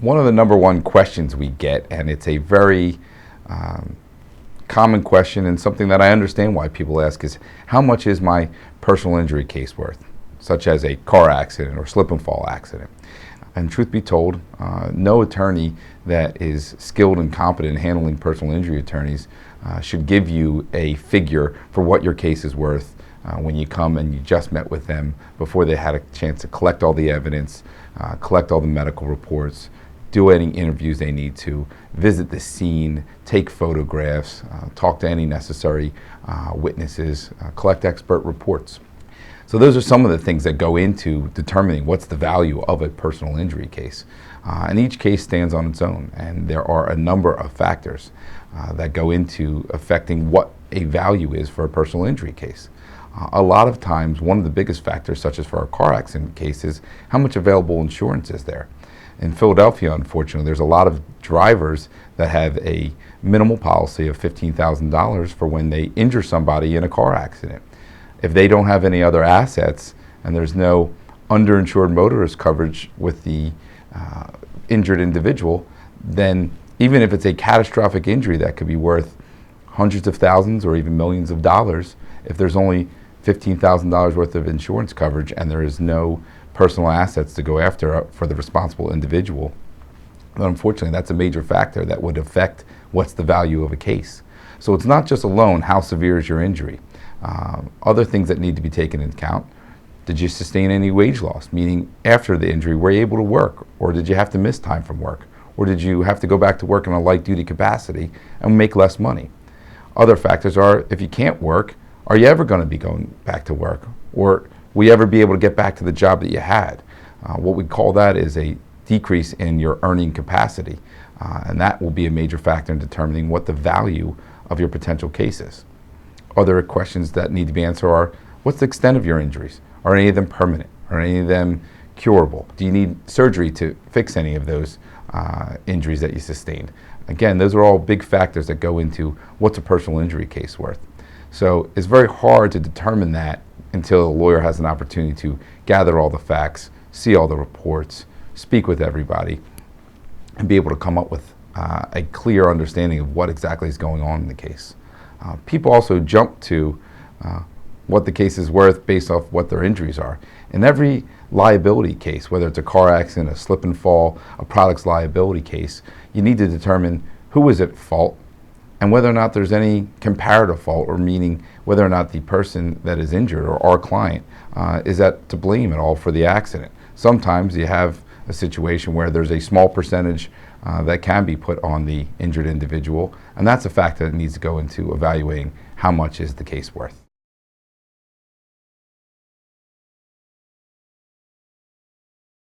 One of the number one questions we get, and it's a very common question and something that I understand why people ask, is how much is my personal injury case worth, such as a car accident or slip and fall accident. And truth be told, no attorney that is skilled and competent in handling personal injury attorneys should give you a figure for what your case is worth when you come and you just met with them before they had a chance to collect all the evidence, collect all the medical reports, do any interviews they need to, visit the scene, take photographs, talk to any necessary witnesses, collect expert reports. So those are some of the things that go into determining what's the value of a personal injury case. And each case stands on its own, and there are a number of factors that go into affecting what a value is for a personal injury case. A lot of times, one of the biggest factors, such as for a car accident case, is how much available insurance is there. In Philadelphia, unfortunately, there's a lot of drivers that have a minimal policy of $15,000 for when they injure somebody in a car accident. If they don't have any other assets and there's no underinsured motorist coverage with the injured individual, then even if it's a catastrophic injury that could be worth hundreds of thousands or even millions of dollars, if there's only $15,000 worth of insurance coverage and there is no personal assets to go after for the responsible individual, then unfortunately that's a major factor that would affect what's the value of a case. So it's not just alone how severe is your injury. Other things that need to be taken into account: did you sustain any wage loss, meaning after the injury were you able to work, or did you have to miss time from work, or did you have to go back to work in a light duty capacity and make less money? Other factors are, if you can't work, are you ever going to be going back to work, or will you ever be able to get back to the job that you had? What we call that is a decrease in your earning capacity, and that will be a major factor in determining what the value of your potential case is. Other questions that need to be answered are, what's the extent of your injuries? Are any of them permanent? Are any of them curable? Do you need surgery to fix any of those injuries that you sustained? Again, those are all big factors that go into what's a personal injury case worth. So it's very hard to determine that until a lawyer has an opportunity to gather all the facts, see all the reports, speak with everybody, and be able to come up with a clear understanding of what exactly is going on in the case. People also jump to what the case is worth based off what their injuries are. In every liability case, whether it's a car accident, a slip and fall, a products liability case, you need to determine who is at fault and whether or not there's any comparative fault, or meaning whether or not the person that is injured or our client is to blame at all for the accident. Sometimes you have a situation where there's a small percentage that can be put on the injured individual, and that's a factor that needs to go into evaluating how much is the case worth.